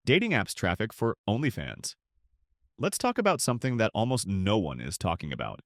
Dating apps traffic for OnlyFans. Let's talk about something that almost no one is talking about.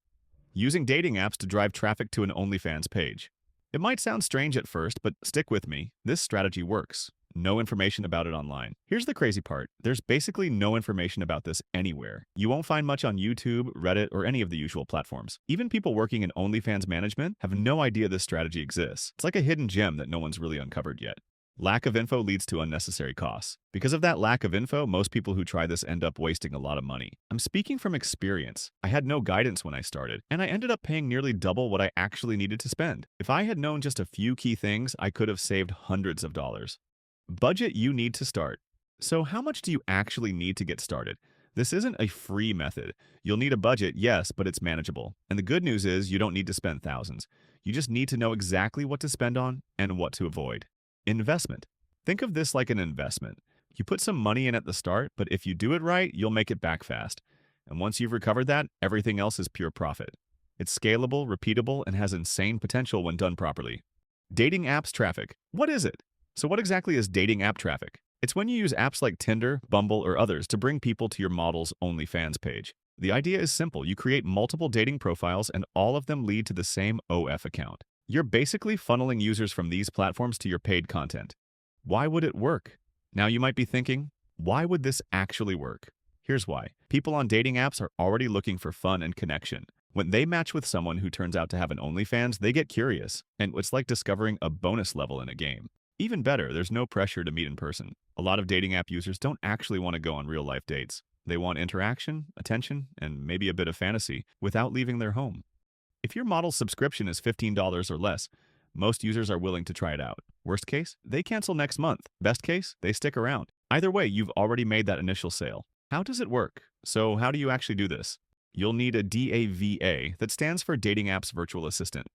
Using dating apps to drive traffic to an OnlyFans page. It might sound strange at first, but stick with me. This strategy works. No information about it online. Here's the crazy part. There's basically no information about this anywhere. You won't find much on YouTube, Reddit, or any of the usual platforms. Even people working in OnlyFans management have no idea this strategy exists. It's like a hidden gem that no one's really uncovered yet. Lack of info leads to unnecessary costs. Because of that lack of info, most people who try this end up wasting a lot of money. I'm speaking from experience. I had no guidance when I started, and I ended up paying nearly double what I actually needed to spend. If I had known just a few key things, I could have saved hundreds of dollars. Budget you need to start. So how much do you actually need to get started? This isn't a free method. You'll need a budget, yes, but it's manageable. And the good news is you don't need to spend thousands. You just need to know exactly what to spend on and what to avoid. Investment. Think of this like an investment. You put some money in at the start, but if you do it right, you'll make it back fast. And once you've recovered that, everything else is pure profit. It's scalable, repeatable, and has insane potential when done properly. Dating apps traffic. What is it? So what exactly is dating app traffic? It's when you use apps like Tinder, Bumble, or others to bring people to your model's OnlyFans page. The idea is simple. You create multiple dating profiles and all of them lead to the same OF account. You're basically funneling users from these platforms to your paid content. Why would it work? Now you might be thinking, why would this actually work? Here's why. People on dating apps are already looking for fun and connection. When they match with someone who turns out to have an OnlyFans, they get curious, and it's like discovering a bonus level in a game. Even better, there's no pressure to meet in person. A lot of dating app users don't actually want to go on real-life dates. They want interaction, attention, and maybe a bit of fantasy without leaving their home. If your model's subscription is $15 or less, most users are willing to try it out. Worst case, they cancel next month. Best case, they stick around. Either way, you've already made that initial sale. How does it work? So how do you actually do this? You'll need a DAVA that stands for Dating Apps Virtual Assistant.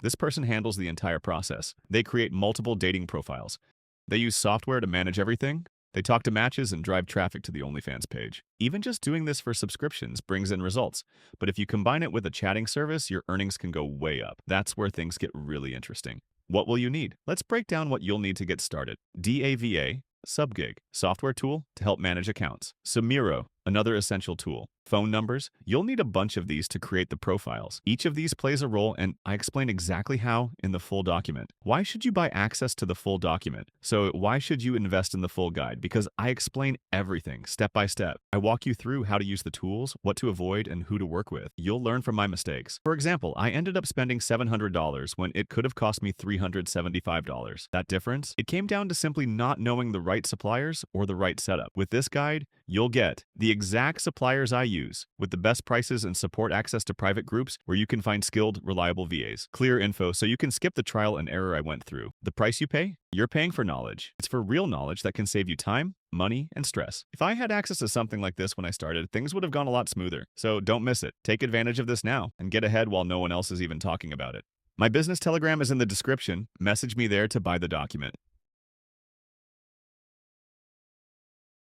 This person handles the entire process. They create multiple dating profiles. They use software to manage everything. They talk to matches and drive traffic to the OnlyFans page. Even just doing this for subscriptions brings in results. But if you combine it with a chatting service, your earnings can go way up. That's where things get really interesting. What will you need? Let's break down what you'll need to get started. DAVA, Subgig, software tool to help manage accounts. Samiro, another essential tool. Phone numbers, you'll need a bunch of these to create the profiles. Each of these plays a role, and I explain exactly how in the full document. Why should you buy access to the full document? So why should you invest in the full guide? Because I explain everything step by step. I walk you through how to use the tools, what to avoid, and who to work with. You'll learn from my mistakes. For example, I ended up spending $700 when it could have cost me $375. That difference? It came down to simply not knowing the right suppliers or the right setup. With this guide, you'll get the exact suppliers I use, with the best prices and support access to private groups where you can find skilled, reliable VAs. Clear info so you can skip the trial and error I went through. The price you pay? You're paying for knowledge. It's for real knowledge that can save you time, money, and stress. If I had access to something like this when I started, things would have gone a lot smoother. So don't miss it. Take advantage of this now and get ahead while no one else is even talking about it. My business telegram is in the description. Message me there to buy the document.